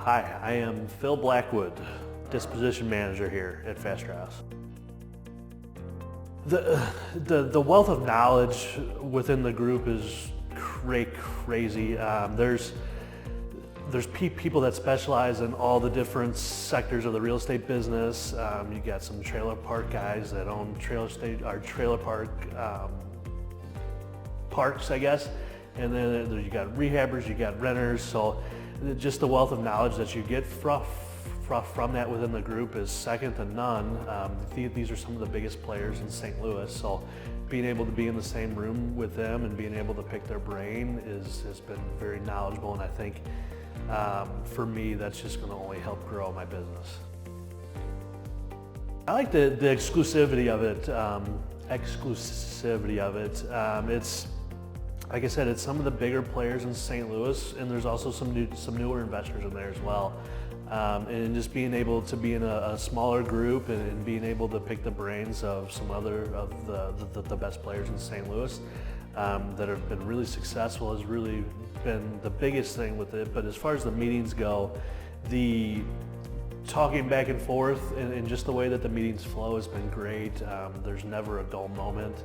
Hi, I am Phil Blackwood, Disposition Manager here at Faster House. The wealth of knowledge within the group is crazy. There's people that specialize in all the different sectors of the real estate business. You got some trailer park guys that own trailer park parks, I guess. And then you got rehabbers, you got renters. So just the wealth of knowledge that you get from that within the group is second to none. These are some of the biggest players in St. Louis. So being able to be in the same room with them and being able to pick their brain has been very knowledgeable. And I think for me, that's just going to only help grow my business. I like the exclusivity of it. It's, like I said, it's some of the bigger players in St. Louis, and there's also some newer investors in there as well. And just being able to be in a smaller group and being able to pick the brains of some other of the best players in St. Louis that have been really successful has really been the biggest thing with it. But as far as the meetings go, the talking back and forth and just the way that the meetings flow has been great. There's never a dull moment.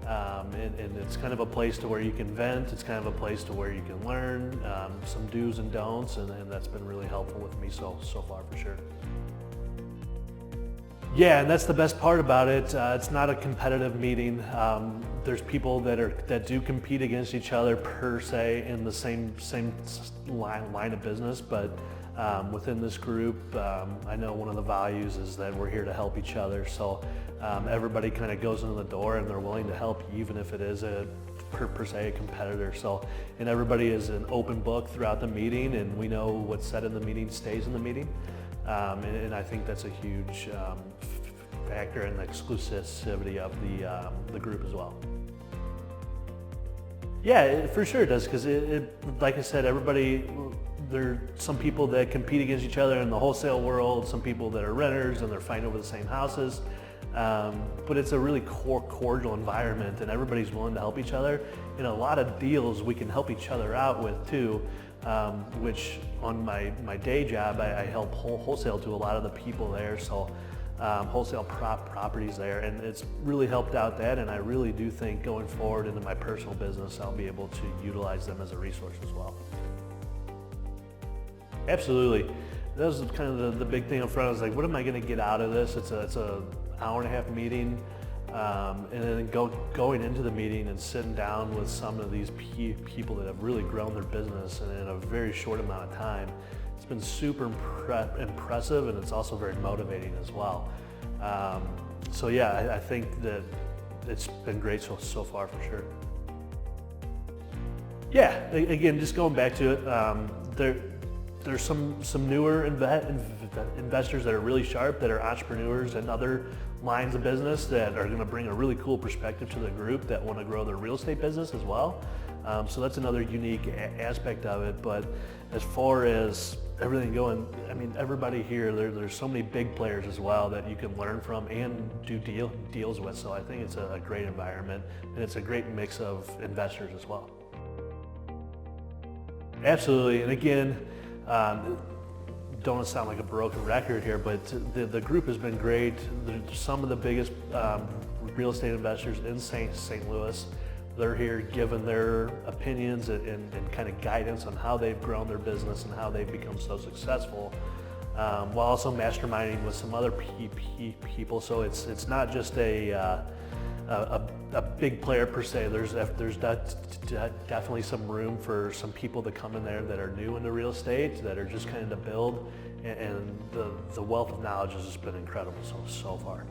And it's kind of a place to where you can vent. It's kind of a place to where you can learn some do's and don'ts, and that's been really helpful with me so far for sure. Yeah, and that's the best part about it. It's not a competitive meeting. There's people that do compete against each other per se in the same line of business, but within this group, I know one of the values is that we're here to help each other. So everybody kind of goes into the door and they're willing to help, even if it is per se a competitor. So, and everybody is an open book throughout the meeting, and we know what's said in the meeting stays in the meeting. And I think that's a huge factor in the exclusivity of the group as well. Yeah, for sure it does, because like I said, there are some people that compete against each other in the wholesale world, some people that are renters and they're fighting over the same houses. But it's a really cordial environment, and everybody's willing to help each other. In a lot of deals we can help each other out with too, which on my day job I help wholesale to a lot of the people there. So wholesale properties there, and it's really helped out that, and I really do think going forward into my personal business I'll be able to utilize them as a resource as well. Absolutely. That was kind of the big thing up front. I was like, what am I going to get out of this? It's a hour-and-a-half meeting, and then going into the meeting and sitting down with some of these people that have really grown their business in a very short amount of time. It's been super impressive, and it's also very motivating as well. So yeah, I think that it's been great so far for sure. Yeah, again, just going back to it, there's some newer investors that are really sharp, that are entrepreneurs and other lines of business that are going to bring a really cool perspective to the group that want to grow their real estate business as well. So that's another unique aspect of it. But as far as everything going, I mean, everybody here, there's so many big players as well that you can learn from and do deals with. So I think it's a great environment, and it's a great mix of investors as well. Absolutely, and again, don't want to sound like a broken record here, but the group has been great. They're some of the biggest real estate investors in St. Louis. They're here giving their opinions and kind of guidance on how they've grown their business and how they've become so successful, while also masterminding with some other people. So it's not just a big player per se. There's definitely some room for some people to come in there that are new into real estate, that are just kind of to build, and the wealth of knowledge has just been incredible so far.